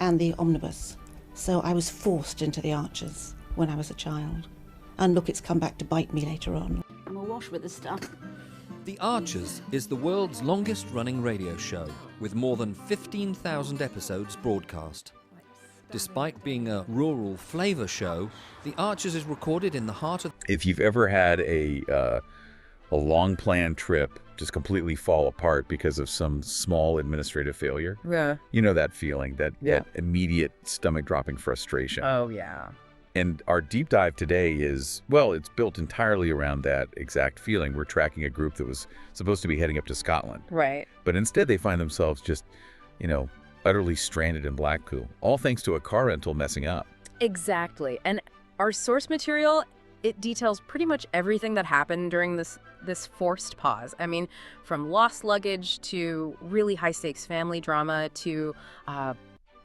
and the omnibus. So I was forced into the Archers when I was a child. And look, it's come back to bite me later on. I'm awash with this stuff. The Archers is the world's longest-running radio show, with more than 15,000 episodes broadcast. Despite being a rural flavor show, The Archers is recorded in the heart of... If you've ever had a long-planned trip just completely fall apart because of some small administrative failure, you know that feeling, that immediate stomach-dropping frustration. Oh, yeah. And our deep dive today is, well, it's built entirely around that exact feeling. We're tracking a group that was supposed to be heading up to Scotland. Right. But instead they find themselves just, utterly stranded in Blackpool, all thanks to a car rental messing up. Exactly. And our source material, it details pretty much everything that happened during this forced pause. I mean, from lost luggage to really high-stakes family drama to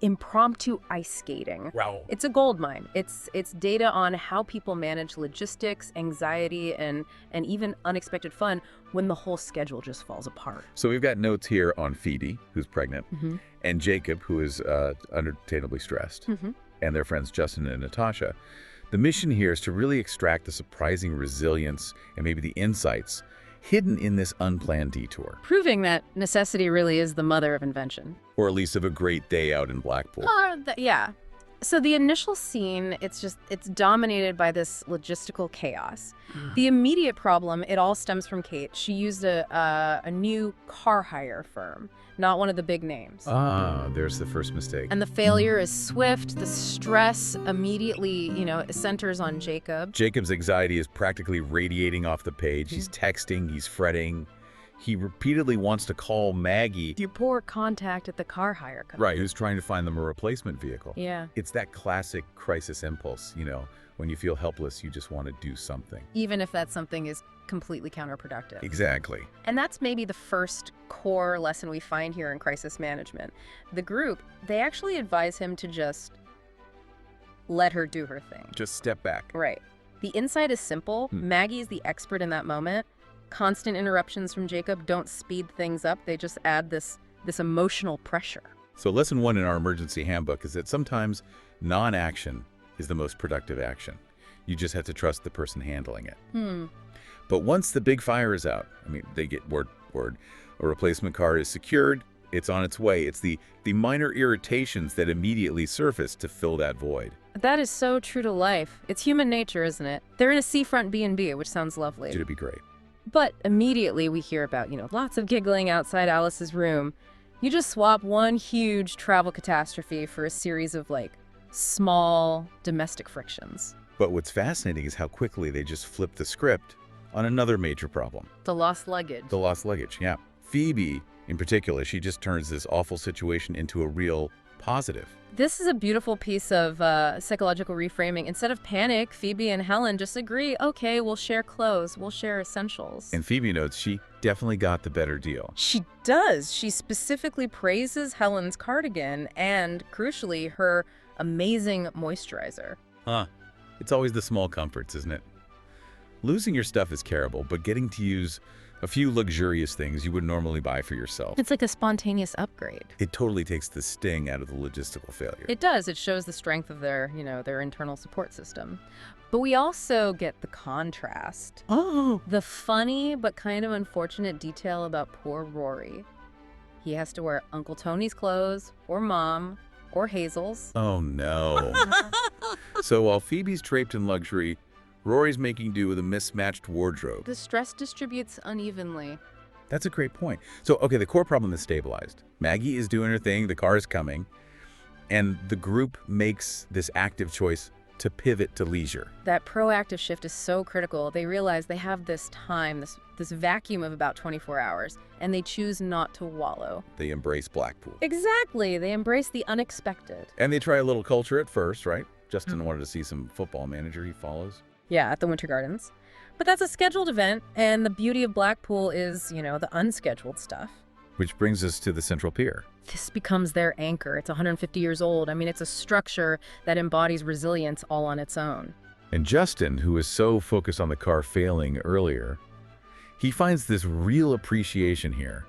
impromptu ice skating. Wow. It's a goldmine. It's data on how people manage logistics, anxiety, and even unexpected fun when the whole schedule just falls apart. So we've got notes here on Phoebe, who's pregnant, and Jacob, who is understandably stressed, and their friends Justin and Natasha. The mission here is to really extract the surprising resilience and maybe the insights hidden in this unplanned detour. Proving that necessity really is the mother of invention. Or at least of a great day out in Blackpool. Yeah. So the initial scene, it's dominated by this logistical chaos. The immediate problem, it all stems from Kate. She used a new car hire firm, not one of the big names. Ah, there's the first mistake. And the failure is swift. The stress immediately, centers on Jacob. Jacob's anxiety is practically radiating off the page. He's texting, he's fretting. He repeatedly wants to call Maggie. Your poor contact at the car hire company. Right, who's trying to find them a replacement vehicle. Yeah. It's that classic crisis impulse, when you feel helpless, you just want to do something. Even if that something is completely counterproductive. Exactly. And that's maybe the first core lesson we find here in crisis management. The group, they actually advise him to just let her do her thing. Just step back. Right. The insight is simple. Maggie is the expert in that moment. Constant interruptions from Jacob don't speed things up. They just add this emotional pressure. So lesson 1 in our emergency handbook is that sometimes non-action is the most productive action. You just have to trust the person handling it. But once the big fire is out, they get word, a replacement car is secured, it's on its way. It's the minor irritations that immediately surface to fill that void. That is so true to life. It's human nature, isn't it? They're in a seafront B&B, which sounds lovely. It'd be great. But immediately we hear about, lots of giggling outside Alice's room. You just swap one huge travel catastrophe for a series of, small domestic frictions. But what's fascinating is how quickly they just flip the script on another major problem. The lost luggage. The lost luggage, yeah. Phoebe, in particular, she just turns this awful situation into a real positive. This is a beautiful piece of psychological reframing. Instead of panic, Phoebe and Helen just agree, okay, we'll share clothes, we'll share essentials. And Phoebe notes she definitely got the better deal. She does. She specifically praises Helen's cardigan and, crucially, her amazing moisturizer. It's always the small comforts, isn't it? Losing your stuff is terrible, but getting to use a few luxurious things you would normally buy for yourself. It's like a spontaneous upgrade. It totally takes the sting out of the logistical failure. It does. It shows the strength of their, their internal support system. But we also get the contrast. The funny but kind of unfortunate detail about poor Rory. He has to wear Uncle Tony's clothes, or Mom, or Hazel's. Oh, no. So while Phoebe's draped in luxury, Rory's making do with a mismatched wardrobe. The stress distributes unevenly. That's a great point. So, okay, the core problem is stabilized. Maggie is doing her thing, the car is coming, and the group makes this active choice to pivot to leisure. That proactive shift is so critical. They realize they have this time, this vacuum of about 24 hours, and they choose not to wallow. They embrace Blackpool. Exactly. They embrace the unexpected. And they try a little culture at first, right? Justin wanted to see some football manager he follows. Yeah, at the Winter Gardens. But that's a scheduled event, and the beauty of Blackpool is, the unscheduled stuff. Which brings us to the Central Pier. This becomes their anchor. It's 150 years old. It's a structure that embodies resilience all on its own. And Justin, who was so focused on the car failing earlier, he finds this real appreciation here.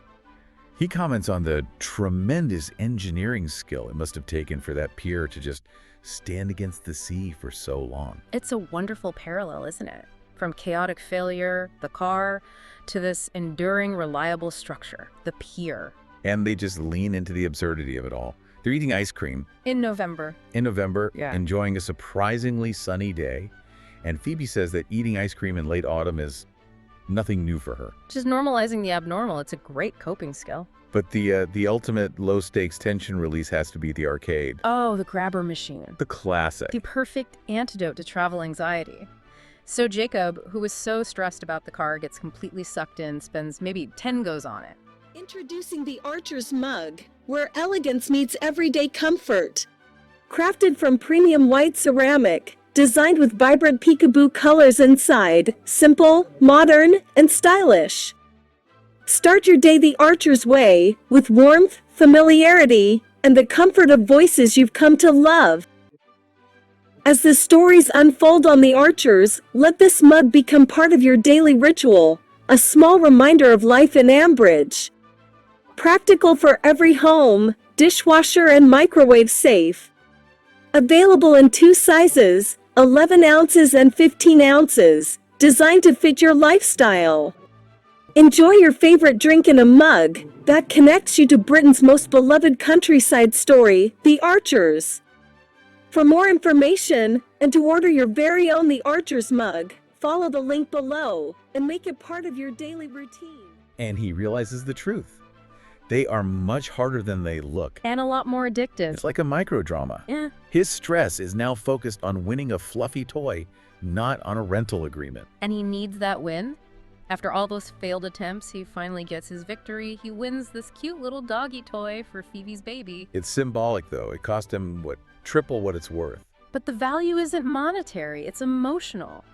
He comments on the tremendous engineering skill it must have taken for that pier to just stand against the sea for so long. It's a wonderful parallel, isn't it? From chaotic failure, the car, to this enduring, reliable structure, the pier. And they just lean into the absurdity of it all. They're eating ice cream. In November. Yeah. Enjoying a surprisingly sunny day. And Phoebe says that eating ice cream in late autumn is nothing new for her. Just normalizing the abnormal. It's a great coping skill. But the ultimate low-stakes tension release has to be the arcade. Oh, the grabber machine. The classic. The perfect antidote to travel anxiety. So Jacob, who was so stressed about the car, gets completely sucked in, spends maybe 10 goes on it. Introducing the Archer's Mug, where elegance meets everyday comfort. Crafted from premium white ceramic, designed with vibrant peekaboo colors inside, simple, modern, and stylish. Start your day the Archer's way, with warmth, familiarity, and the comfort of voices you've come to love. As the stories unfold on the Archers, let this mug become part of your daily ritual, a small reminder of life in Ambridge. Practical for every home, dishwasher and microwave safe. Available in 2 sizes, 11 ounces and 15 ounces, designed to fit your lifestyle. Enjoy your favorite drink in a mug that connects you to Britain's most beloved countryside story, The Archers. For more information, and to order your very own The Archer's mug, follow the link below and make it part of your daily routine. And he realizes the truth. They are much harder than they look. And a lot more addictive. It's like a microdrama. Yeah. His stress is now focused on winning a fluffy toy, not on a rental agreement. And he needs that win. After all those failed attempts, he finally gets his victory. He wins this cute little doggy toy for Phoebe's baby. It's symbolic, though. It cost him, triple what it's worth. But the value isn't monetary, it's emotional.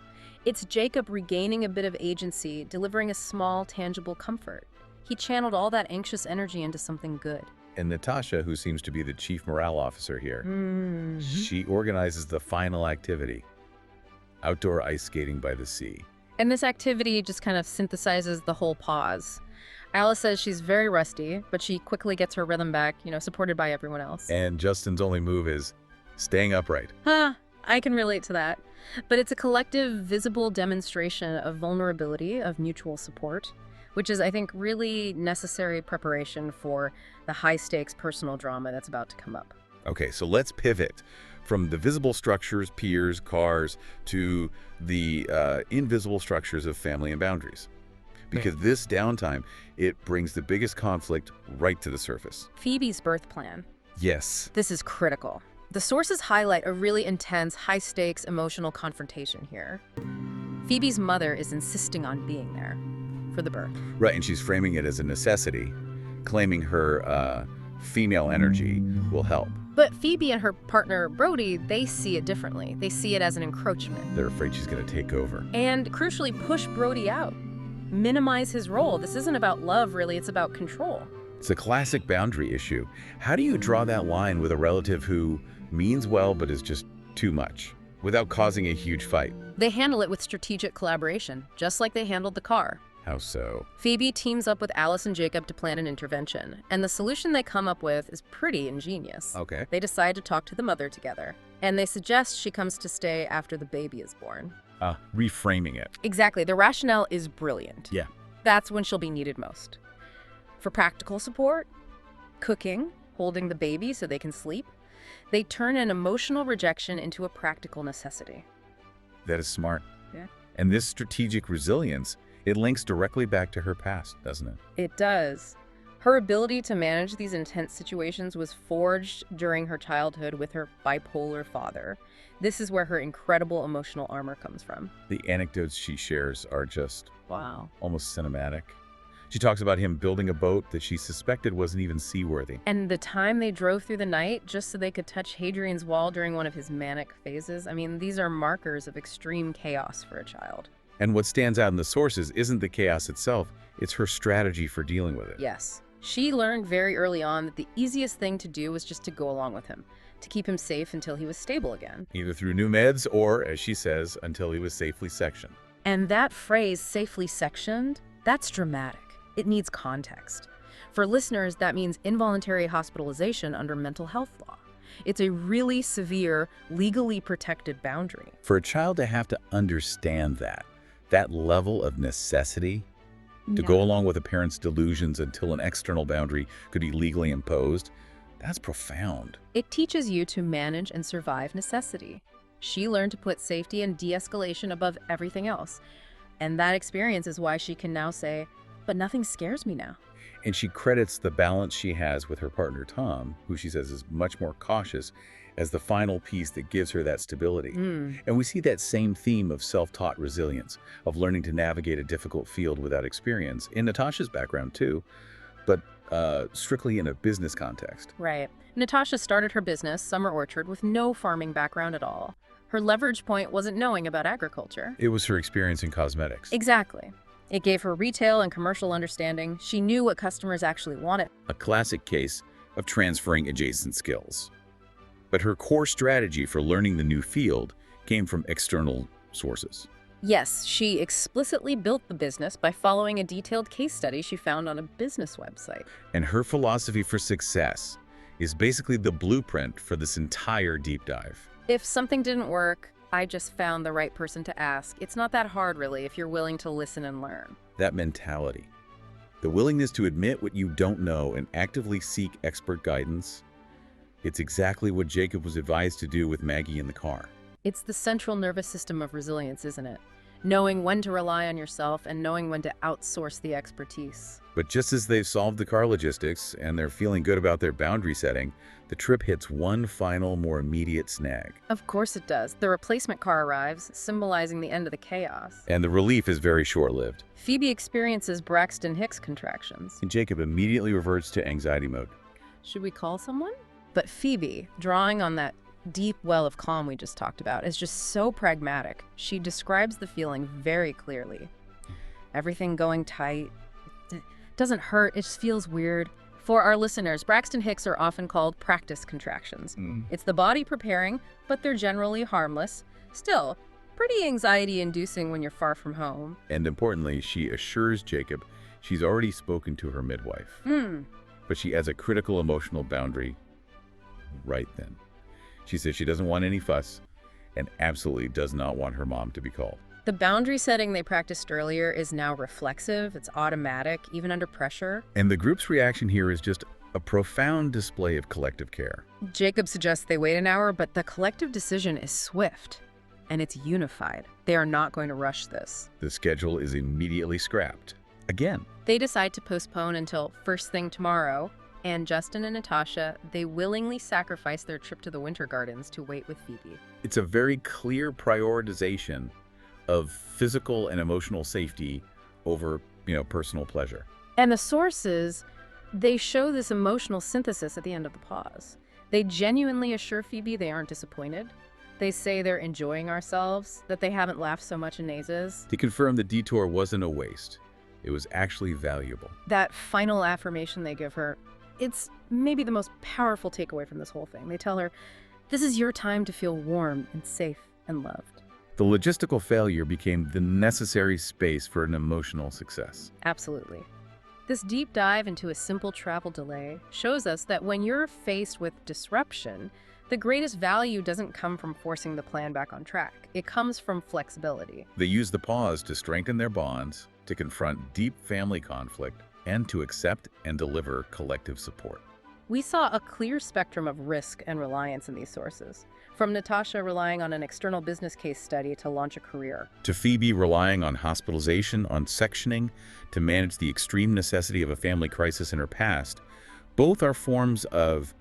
It's Jacob regaining a bit of agency, delivering a small, tangible comfort. He channeled all that anxious energy into something good. And Natasha, who seems to be the chief morale officer here, she organizes the final activity, outdoor ice skating by the sea. And this activity just kind of synthesizes the whole pause. Alice says she's very rusty, but she quickly gets her rhythm back, supported by everyone else. And Justin's only move is staying upright. I can relate to that. But it's a collective, visible demonstration of vulnerability, of mutual support, which is, I think, really necessary preparation for the high-stakes personal drama that's about to come up. Okay, so let's pivot from the visible structures, piers, cars, to the invisible structures of family and boundaries. Because this downtime, it brings the biggest conflict right to the surface. Phoebe's birth plan. Yes. This is critical. The sources highlight a really intense, high-stakes emotional confrontation here. Phoebe's mother is insisting on being there for the birth. Right, and she's framing it as a necessity, claiming her female energy will help. But Phoebe and her partner, Brody, they see it differently. They see it as an encroachment. They're afraid she's going to take over. And crucially, push Brody out. Minimize his role. This isn't about love, really. It's about control. It's a classic boundary issue. How do you draw that line with a relative who means well but is just too much, without causing a huge fight? They handle it with strategic collaboration, just like they handled the car. How so? Phoebe teams up with Alice and Jacob to plan an intervention, and the solution they come up with is pretty ingenious. Okay. They decide to talk to the mother together, and they suggest she comes to stay after the baby is born. Reframing it. Exactly. The rationale is brilliant. Yeah. That's when she'll be needed most. For practical support, cooking, holding the baby so they can sleep, they turn an emotional rejection into a practical necessity. That is smart. Yeah. And this strategic resilience, it links directly back to her past, doesn't it? It does. Her ability to manage these intense situations was forged during her childhood with her bipolar father. This is where her incredible emotional armor comes from. The anecdotes she shares are just Wow. almost cinematic. She talks about him building a boat that she suspected wasn't even seaworthy. And the time they drove through the night just so they could touch Hadrian's Wall during one of his manic phases, I mean, these are markers of extreme chaos for a child. And what stands out in the sources isn't the chaos itself, it's her strategy for dealing with it. Yes. She learned very early on that the easiest thing to do was just to go along with him, to keep him safe until he was stable again. Either through new meds or, as she says, until he was safely sectioned. And that phrase, safely sectioned, that's dramatic. It needs context. For listeners, that means involuntary hospitalization under mental health law. It's a really severe, legally protected boundary. For a child to have to understand that level of necessity to go along with a parent's delusions until an external boundary could be legally imposed, that's profound. It teaches you to manage and survive necessity. She learned to put safety and de-escalation above everything else. And that experience is why she can now say, but nothing scares me now. And she credits the balance she has with her partner, Tom, who she says is much more cautious, as the final piece that gives her that stability. And we see that same theme of self-taught resilience, of learning to navigate a difficult field without experience, in Natasha's background too, but strictly in a business context. Right. Natasha started her business, Summer Orchard, with no farming background at all. Her leverage point wasn't knowing about agriculture. It was her experience in cosmetics. Exactly. It gave her retail and commercial understanding. She knew what customers actually wanted. A classic case of transferring adjacent skills. But her core strategy for learning the new field came from external sources. Yes, she explicitly built the business by following a detailed case study she found on a business website. And her philosophy for success is basically the blueprint for this entire deep dive. If something didn't work, I just found the right person to ask. It's not that hard, really, if you're willing to listen and learn. That mentality, the willingness to admit what you don't know and actively seek expert guidance, it's exactly what Jacob was advised to do with Maggie in the car. It's the central nervous system of resilience, isn't it? Knowing when to rely on yourself and knowing when to outsource the expertise. But just as they've solved the car logistics and they're feeling good about their boundary setting, the trip hits one final, more immediate snag. Of course it does. The replacement car arrives, symbolizing the end of the chaos. And the relief is very short-lived. Phoebe experiences Braxton Hicks contractions. And Jacob immediately reverts to anxiety mode. Should we call someone? But Phoebe, drawing on that deep well of calm we just talked about, is just so pragmatic. She describes the feeling very clearly. Everything going tight. It doesn't hurt, it just feels weird. For our listeners, Braxton Hicks are often called practice contractions. It's the body preparing, but they're generally harmless. Still, pretty anxiety-inducing when you're far from home. And importantly, she assures Jacob she's already spoken to her midwife. But she has a critical emotional boundary right then. She says she doesn't want any fuss and absolutely does not want her mom to be called. The boundary setting they practiced earlier is now reflexive, it's automatic, even under pressure. And the group's reaction here is just a profound display of collective care. Jacob suggests they wait an hour, but the collective decision is swift, and it's unified. They are not going to rush this. The schedule is immediately scrapped. Again. They decide to postpone until first thing tomorrow, and Justin and Natasha, they willingly sacrifice their trip to the Winter Gardens to wait with Phoebe. It's a very clear prioritization of physical and emotional safety over, personal pleasure. And the sources, they show this emotional synthesis at the end of the pause. They genuinely assure Phoebe they aren't disappointed. They say they're enjoying ourselves, that they haven't laughed so much in Nazes. To confirm the detour wasn't a waste. It was actually valuable. That final affirmation they give her, it's maybe the most powerful takeaway from this whole thing. They tell her, this is your time to feel warm and safe and loved. The logistical failure became the necessary space for an emotional success. Absolutely. This deep dive into a simple travel delay shows us that when you're faced with disruption, the greatest value doesn't come from forcing the plan back on track. It comes from flexibility. They use the pause to strengthen their bonds, to confront deep family conflict, and to accept and deliver collective support. We saw a clear spectrum of risk and reliance in these sources, from Natasha relying on an external business case study to launch a career, to Phoebe relying on hospitalization, on sectioning, to manage the extreme necessity of a family crisis in her past. Both are forms of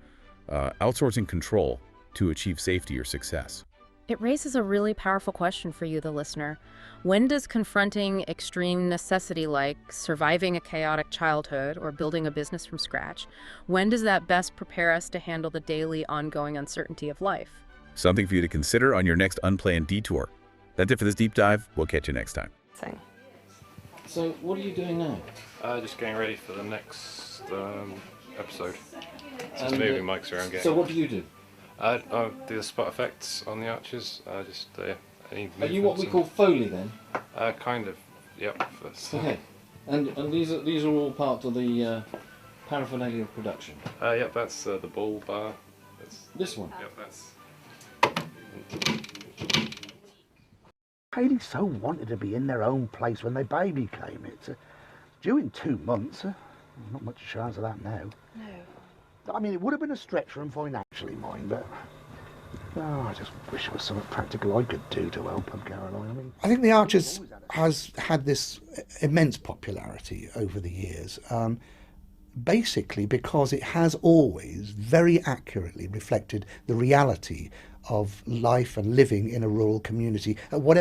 outsourcing control to achieve safety or success. It raises a really powerful question for you, the listener. When does confronting extreme necessity like surviving a chaotic childhood or building a business from scratch, when does that best prepare us to handle the daily ongoing uncertainty of life? Something for you to consider on your next unplanned detour. That's it for this deep dive. We'll catch you next time. So what are you doing now? Just getting ready for the next episode. Just And, moving mics around. So what do you do? I do the spot effects on the arches. Any Are you what we movements call Foley then? and- kind of. Yep. Okay. And these are all part of the paraphernalia of production? Yep, that's the bull bar. That's, This one? yep, that's... Haley so wanted to be in their own place when their baby came. It's due in 2 months. Not much chance of that now. No. I mean, it would have been a stretch for them financially, mind, but I just wish there was something practical I could do to help them, Caroline. I think the Archers has had this immense popularity over the years, basically because it has always very accurately reflected the reality of life and living in a rural community at whatever